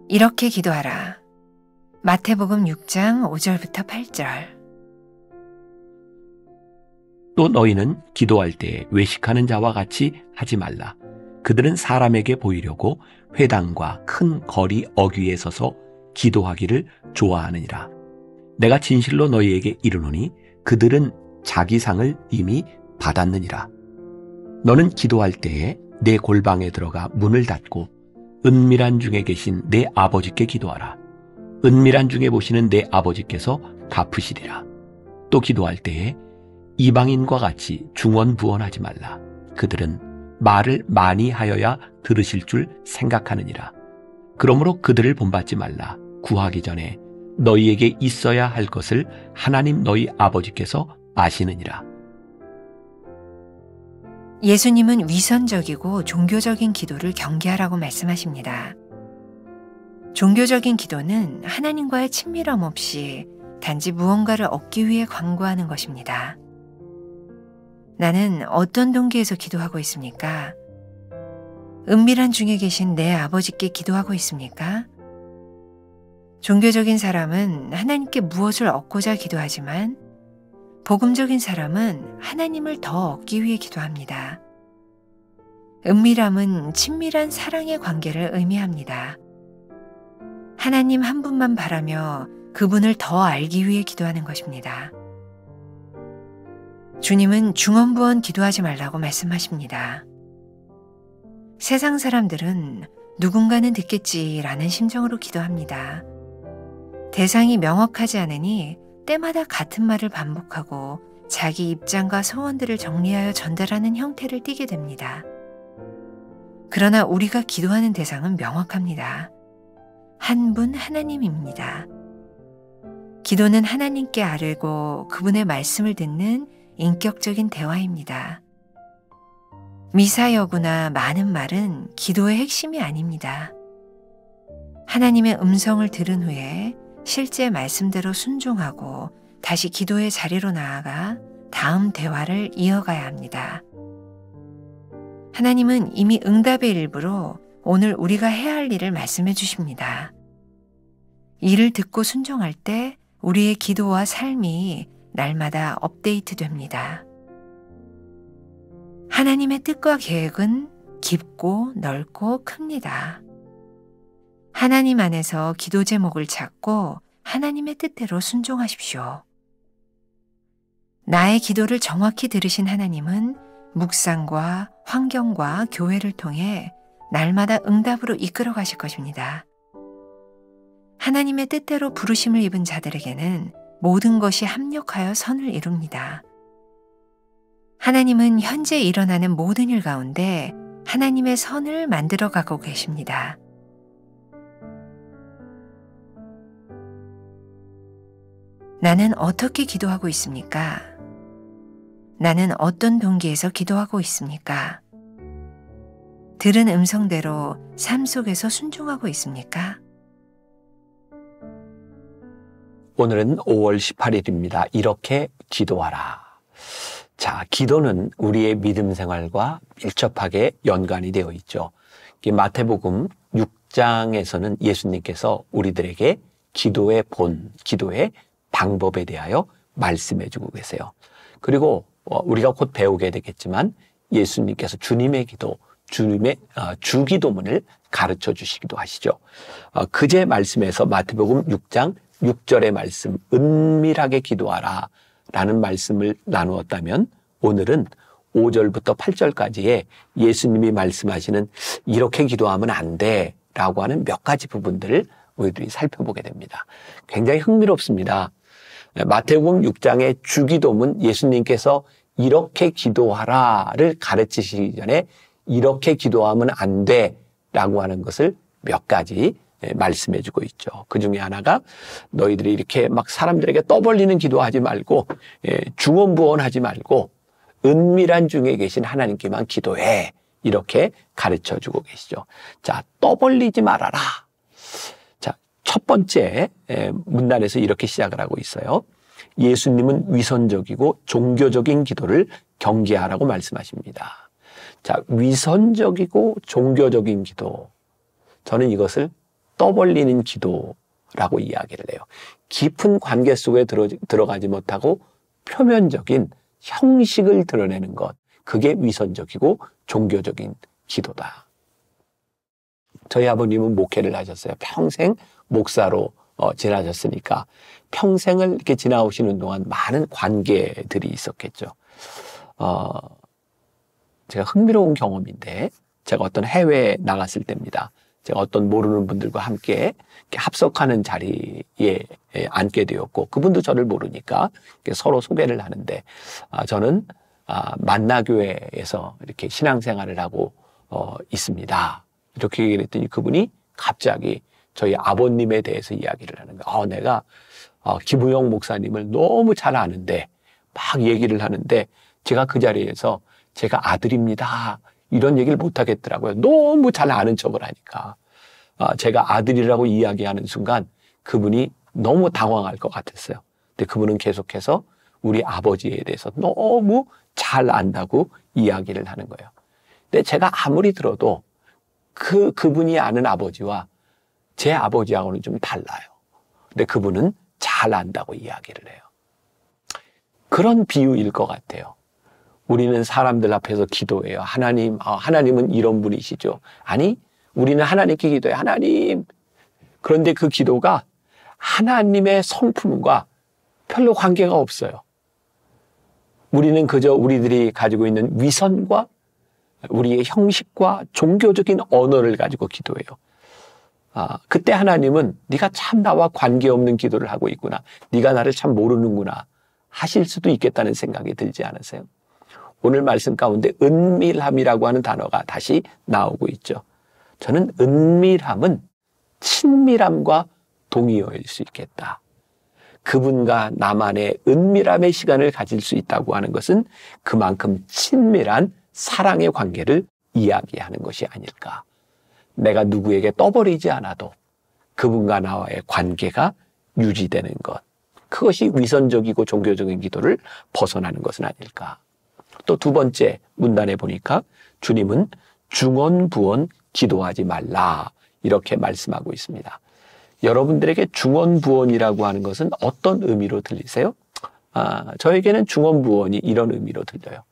이렇게 기도하라. 마태복음 6장 5절부터 8절. 또 너희는 기도할 때 외식하는 자와 같이 하지 말라. 그들은 사람에게 보이려고 회당과 큰 거리 어귀에 서서 기도하기를 좋아하느니라. 내가 진실로 너희에게 이르노니 그들은 자기 상을 이미 받았느니라. 너는 기도할 때에 내 골방에 들어가 문을 닫고 은밀한 중에 계신 내 아버지께 기도하라. 은밀한 중에 보시는 내 아버지께서 갚으시리라. 또 기도할 때에 이방인과 같이 중언부언하지 말라. 그들은 말을 많이 하여야 들으실 줄 생각하느니라. 그러므로 그들을 본받지 말라. 구하기 전에 너희에게 있어야 할 것을 하나님 너희 아버지께서 아시느니라. 예수님은 위선적이고 종교적인 기도를 경계하라고 말씀하십니다. 종교적인 기도는 하나님과의 친밀함 없이 단지 무언가를 얻기 위해 광고하는 것입니다. 나는 어떤 동기에서 기도하고 있습니까? 은밀한 중에 계신 내 아버지께 기도하고 있습니까? 종교적인 사람은 하나님께 무엇을 얻고자 기도하지만 복음적인 사람은 하나님을 더 얻기 위해 기도합니다. 은밀함은 친밀한 사랑의 관계를 의미합니다. 하나님 한 분만 바라며 그분을 더 알기 위해 기도하는 것입니다. 주님은 중언부언 기도하지 말라고 말씀하십니다. 세상 사람들은 누군가는 듣겠지라는 심정으로 기도합니다. 대상이 명확하지 않으니 때마다 같은 말을 반복하고 자기 입장과 소원들을 정리하여 전달하는 형태를 띠게 됩니다. 그러나 우리가 기도하는 대상은 명확합니다. 한 분 하나님입니다. 기도는 하나님께 아뢰고 그분의 말씀을 듣는 인격적인 대화입니다. 미사여구나 많은 말은 기도의 핵심이 아닙니다. 하나님의 음성을 들은 후에 실제 말씀대로 순종하고 다시 기도의 자리로 나아가 다음 대화를 이어가야 합니다. 하나님은 이미 응답의 일부로 오늘 우리가 해야 할 일을 말씀해 주십니다. 이를 듣고 순종할 때 우리의 기도와 삶이 날마다 업데이트됩니다. 하나님의 뜻과 계획은 깊고 넓고 큽니다. 하나님 안에서 기도 제목을 찾고 하나님의 뜻대로 순종하십시오. 나의 기도를 정확히 들으신 하나님은 묵상과 환경과 교회를 통해 날마다 응답으로 이끌어 가실 것입니다. 하나님의 뜻대로 부르심을 입은 자들에게는 모든 것이 합력하여 선을 이룹니다. 하나님은 현재 일어나는 모든 일 가운데 하나님의 선을 만들어 가고 계십니다. 나는 어떻게 기도하고 있습니까? 나는 어떤 동기에서 기도하고 있습니까? 들은 음성대로 삶 속에서 순종하고 있습니까? 오늘은 5월 18일입니다. 이렇게 기도하라. 자, 기도는 우리의 믿음 생활과 밀접하게 연관이 되어 있죠. 마태복음 6장에서는 예수님께서 우리들에게 기도의 본, 기도의 방법에 대하여 말씀해 주고 계세요. 그리고 우리가 곧 배우게 되겠지만 예수님께서 주님의 기도, 주님의 주기도문을 가르쳐 주시기도 하시죠. 그제 말씀에서 마태복음 6장 6절의 말씀, 은밀하게 기도하라 라는 말씀을 나누었다면 오늘은 5절부터 8절까지의 예수님이 말씀하시는 이렇게 기도하면 안 돼 라고 하는 몇 가지 부분들을 우리들이 살펴보게 됩니다. 굉장히 흥미롭습니다. 마태복음 6장의 주기도문, 예수님께서 이렇게 기도하라를 가르치시기 전에 이렇게 기도하면 안 돼 라고 하는 것을 몇 가지 말씀해 주고 있죠. 그 중에 하나가 너희들이 이렇게 막 사람들에게 떠벌리는 기도하지 말고 중언부언하지 말고 은밀한 중에 계신 하나님께만 기도해. 이렇게 가르쳐 주고 계시죠. 자, 떠벌리지 말아라. 자, 첫 번째 문단에서 이렇게 시작을 하고 있어요. 예수님은 위선적이고 종교적인 기도를 경계하라고 말씀하십니다. 자, 위선적이고 종교적인 기도. 저는 이것을 떠벌리는 기도라고 이야기를 해요. 깊은 관계 속에 들어가지 못하고 표면적인 형식을 드러내는 것. 그게 위선적이고 종교적인 기도다. 저희 아버님은 목회를 하셨어요. 평생 목사로 지나셨으니까 평생을 이렇게 지나오시는 동안 많은 관계들이 있었겠죠. 제가 흥미로운 경험인데, 제가 어떤 해외에 나갔을 때입니다. 제가 어떤 모르는 분들과 함께 이렇게 합석하는 자리에 앉게 되었고, 그분도 저를 모르니까 서로 소개를 하는데, 저는 만나교회에서 이렇게 신앙생활을 하고 있습니다. 이렇게 얘기를 했더니 그분이 갑자기 저희 아버님에 대해서 이야기를 하는 거예요. 내가 김우영 목사님을 너무 잘 아는데, 막 얘기를 하는데, 제가 그 자리에서 제가 아들입니다, 이런 얘기를 못 하겠더라고요. 너무 잘 아는 척을 하니까. 제가 아들이라고 이야기하는 순간 그분이 너무 당황할 것 같았어요. 근데 그분은 계속해서 우리 아버지에 대해서 너무 잘 안다고 이야기를 하는 거예요. 근데 제가 아무리 들어도 그분이 아는 아버지와 제 아버지하고는 좀 달라요. 근데 그분은 잘 안다고 이야기를 해요. 그런 비유일 것 같아요. 우리는 사람들 앞에서 기도해요. 하나님, 하나님은 이런 분이시죠. 아니, 우리는 하나님께 기도해요. 하나님. 그런데 그 기도가 하나님의 성품과 별로 관계가 없어요. 우리는 그저 우리들이 가지고 있는 위선과 우리의 형식과 종교적인 언어를 가지고 기도해요. 그때 하나님은 네가 참 나와 관계없는 기도를 하고 있구나. 네가 나를 참 모르는구나 하실 수도 있겠다는 생각이 들지 않으세요? 오늘 말씀 가운데 은밀함이라고 하는 단어가 다시 나오고 있죠. 저는 은밀함은 친밀함과 동의어일 수 있겠다. 그분과 나만의 은밀함의 시간을 가질 수 있다고 하는 것은 그만큼 친밀한 사랑의 관계를 이야기하는 것이 아닐까. 내가 누구에게 떠버리지 않아도 그분과 나와의 관계가 유지되는 것. 그것이 위선적이고 종교적인 기도를 벗어나는 것은 아닐까. 또 두 번째 문단에 보니까 주님은 중언부언 기도하지 말라, 이렇게 말씀하고 있습니다. 여러분들에게 중언부언이라고 하는 것은 어떤 의미로 들리세요? 저에게는 중언부언이 이런 의미로 들려요.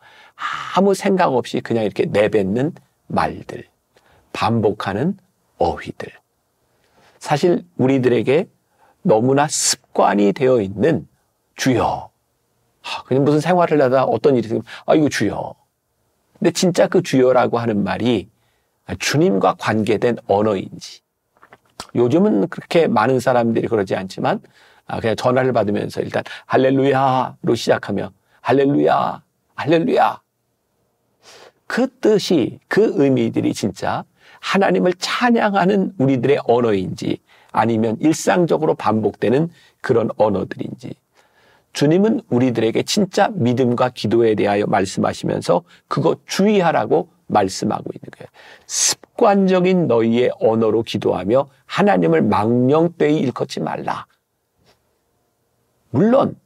아무 생각 없이 그냥 이렇게 내뱉는 말들, 반복하는 어휘들. 사실 우리들에게 너무나 습관이 되어 있는 주여. 그냥 무슨 생활을 하다 어떤 일이 생기면 이거 주여. 근데 진짜 그 주여라고 하는 말이 주님과 관계된 언어인지. 요즘은 그렇게 많은 사람들이 그러지 않지만 그냥 전화를 받으면서 일단 할렐루야로 시작하며 할렐루야, 할렐루야. 그 뜻이, 그 의미들이 진짜 하나님을 찬양하는 우리들의 언어인지 아니면 일상적으로 반복되는 그런 언어들인지. 주님은 우리들에게 진짜 믿음과 기도에 대하여 말씀하시면서 그거 주의하라고 말씀하고 있는 거예요. 습관적인 너희의 언어로 기도하며 하나님을 망령되이 일컫지 말라. 물론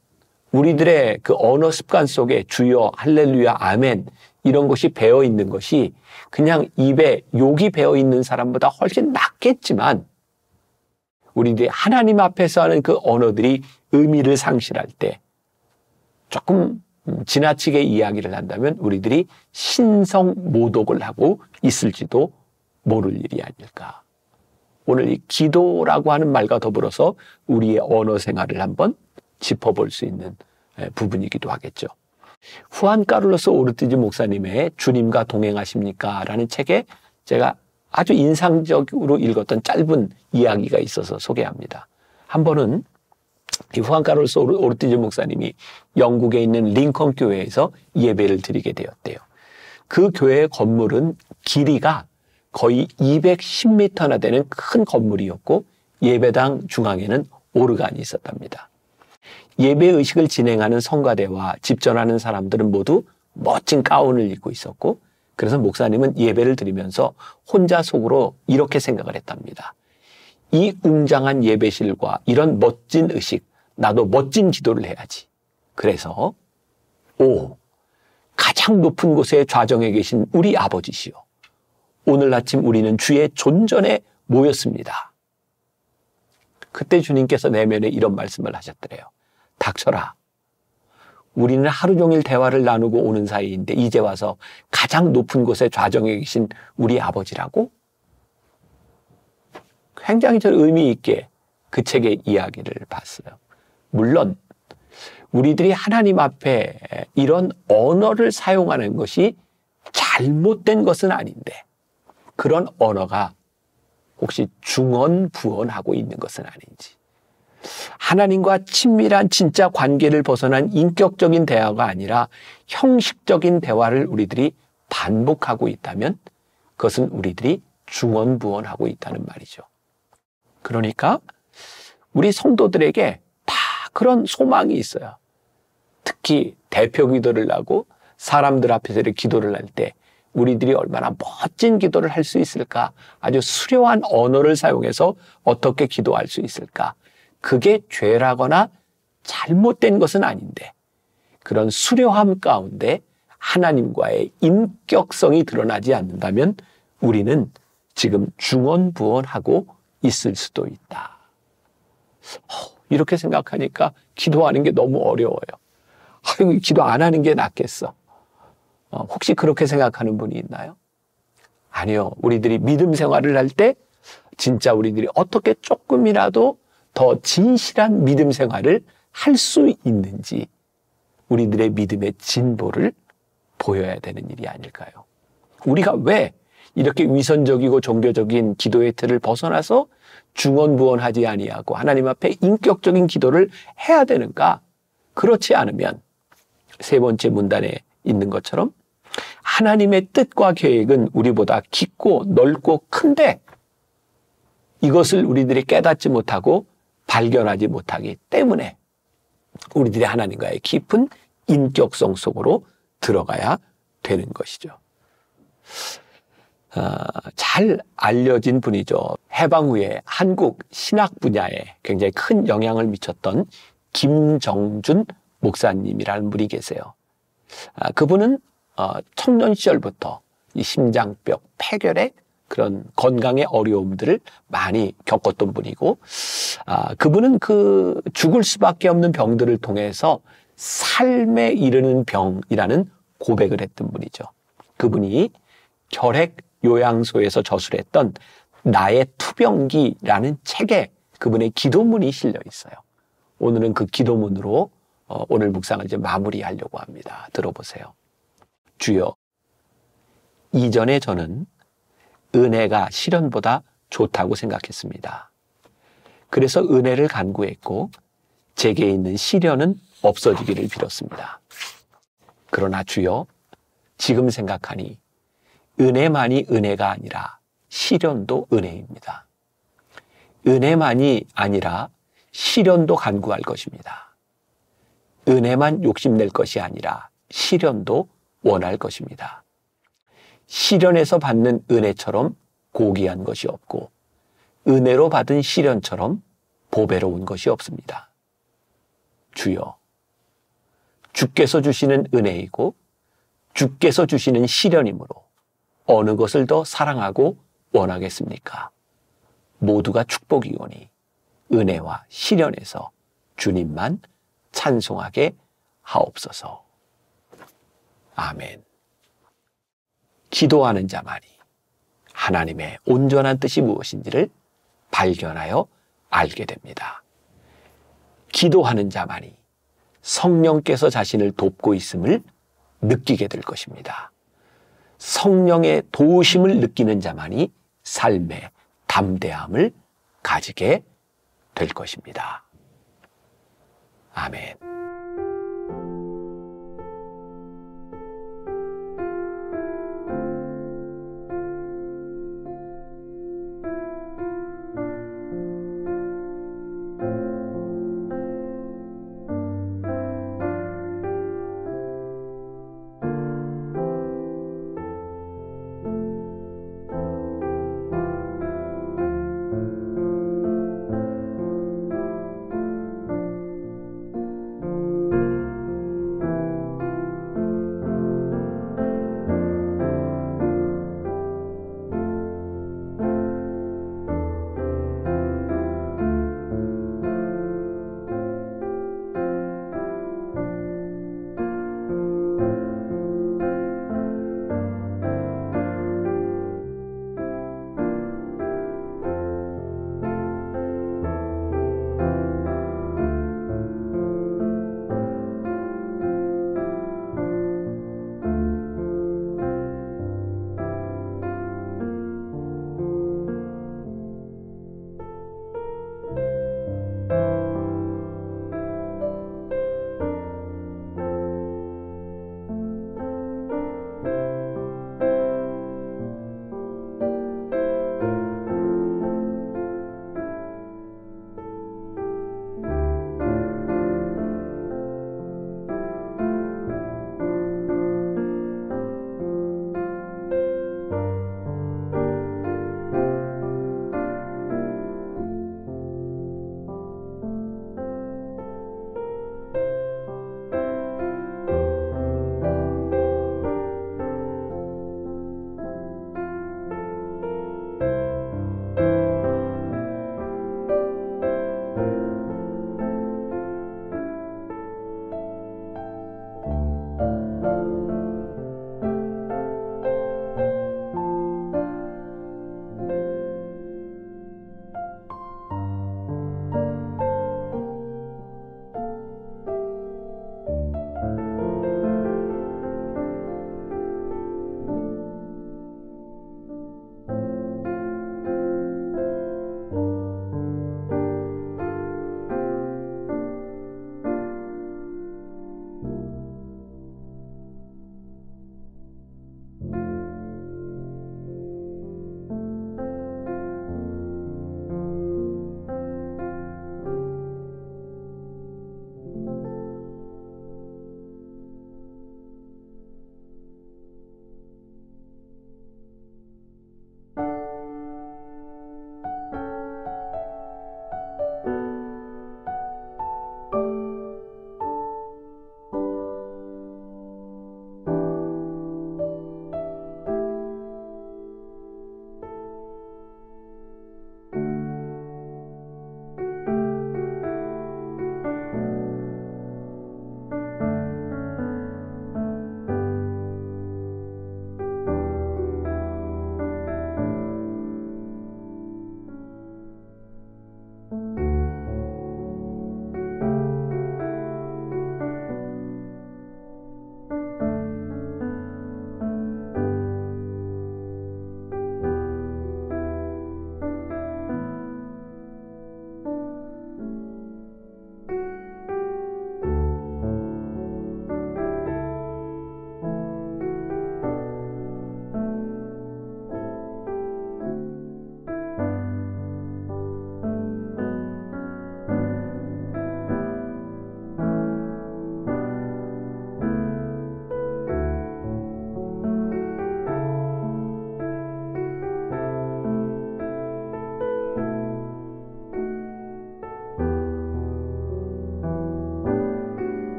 우리들의 그 언어 습관 속에 주여, 할렐루야, 아멘 이런 것이 배어 있는 것이 그냥 입에 욕이 배어 있는 사람보다 훨씬 낫겠지만, 우리들이 하나님 앞에서 하는 그 언어들이 의미를 상실할 때 조금 지나치게 이야기를 한다면 우리들이 신성모독을 하고 있을지도 모를 일이 아닐까. 오늘 이 기도라고 하는 말과 더불어서 우리의 언어 생활을 한번 짚어볼 수 있는 부분이기도 하겠죠. 후안 카를로스 오르티즈 목사님의 주님과 동행하십니까? 라는 책에 제가 아주 인상적으로 읽었던 짧은 이야기가 있어서 소개합니다. 한 번은 이 후안 카를로스 오르티즈 목사님이 영국에 있는 링컨 교회에서 예배를 드리게 되었대요. 그 교회의 건물은 길이가 거의 210m나 되는 큰 건물이었고 예배당 중앙에는 오르간이 있었답니다. 예배 의식을 진행하는 성가대와 집전하는 사람들은 모두 멋진 가운을 입고 있었고, 그래서 목사님은 예배를 드리면서 혼자 속으로 이렇게 생각을 했답니다. 이 웅장한 예배실과 이런 멋진 의식, 나도 멋진 기도를 해야지. 그래서 가장 높은 곳에 좌정에 계신 우리 아버지시여, 오늘 아침 우리는 주의 존전에 모였습니다. 그때 주님께서 내면에 이런 말씀을 하셨더래요. 닥쳐라. 우리는 하루 종일 대화를 나누고 오는 사이인데 이제 와서 가장 높은 곳에 좌정에 계신 우리 아버지라고? 굉장히 저 의미 있게 그 책의 이야기를 봤어요. 물론 우리들이 하나님 앞에 이런 언어를 사용하는 것이 잘못된 것은 아닌데, 그런 언어가 혹시 중언부언하고 있는 것은 아닌지, 하나님과 친밀한 진짜 관계를 벗어난 인격적인 대화가 아니라 형식적인 대화를 우리들이 반복하고 있다면 그것은 우리들이 중언부언하고 있다는 말이죠. 그러니까 우리 성도들에게 다 그런 소망이 있어요. 특히 대표 기도를 하고 사람들 앞에서 기도를 할 때 우리들이 얼마나 멋진 기도를 할 수 있을까? 아주 수려한 언어를 사용해서 어떻게 기도할 수 있을까? 그게 죄라거나 잘못된 것은 아닌데, 그런 수려함 가운데 하나님과의 인격성이 드러나지 않는다면 우리는 지금 중언부언하고 있을 수도 있다. 이렇게 생각하니까 기도하는 게 너무 어려워요. 기도 안 하는 게 낫겠어. 혹시 그렇게 생각하는 분이 있나요? 아니요. 우리들이 믿음 생활을 할 때 진짜 우리들이 어떻게 조금이라도 더 진실한 믿음 생활을 할 수 있는지 우리들의 믿음의 진보를 보여야 되는 일이 아닐까요? 우리가 왜 이렇게 위선적이고 종교적인 기도의 틀을 벗어나서 중언부언하지 아니하고 하나님 앞에 인격적인 기도를 해야 되는가? 그렇지 않으면 세 번째 문단에 있는 것처럼 하나님의 뜻과 계획은 우리보다 깊고 넓고 큰데 이것을 우리들이 깨닫지 못하고 발견하지 못하기 때문에 우리들이 하나님과의 깊은 인격성 속으로 들어가야 되는 것이죠. 잘 알려진 분이죠. 해방 후에 한국 신학 분야에 굉장히 큰 영향을 미쳤던 김정준 목사님이라는 분이 계세요. 그분은 청년 시절부터 이 심장병, 폐결의 그런 건강의 어려움들을 많이 겪었던 분이고, 그분은 그 죽을 수밖에 없는 병들을 통해서 삶에 이르는 병이라는 고백을 했던 분이죠. 그분이 결핵 요양소에서 저술했던 나의 투병기라는 책에 그분의 기도문이 실려 있어요. 오늘은 그 기도문으로 오늘 묵상을 이제 마무리하려고 합니다. 들어보세요. 주여, 이전에 저는 은혜가 시련보다 좋다고 생각했습니다. 그래서 은혜를 간구했고 제게 있는 시련은 없어지기를 빌었습니다. 그러나 주여, 지금 생각하니 은혜만이 은혜가 아니라 시련도 은혜입니다. 은혜만이 아니라 시련도 간구할 것입니다. 은혜만 욕심낼 것이 아니라 시련도 원할 것입니다. 시련에서 받는 은혜처럼 고귀한 것이 없고 은혜로 받은 시련처럼 보배로운 것이 없습니다. 주여, 주께서 주시는 은혜이고 주께서 주시는 시련이므로 어느 것을 더 사랑하고 원하겠습니까? 모두가 축복이오니 은혜와 시련에서 주님만 찬송하게 하옵소서. 아멘. 기도하는 자만이 하나님의 온전한 뜻이 무엇인지를 발견하여 알게 됩니다. 기도하는 자만이 성령께서 자신을 돕고 있음을 느끼게 될 것입니다. 성령의 도우심을 느끼는 자만이 삶의 담대함을 가지게 될 것입니다. 아멘.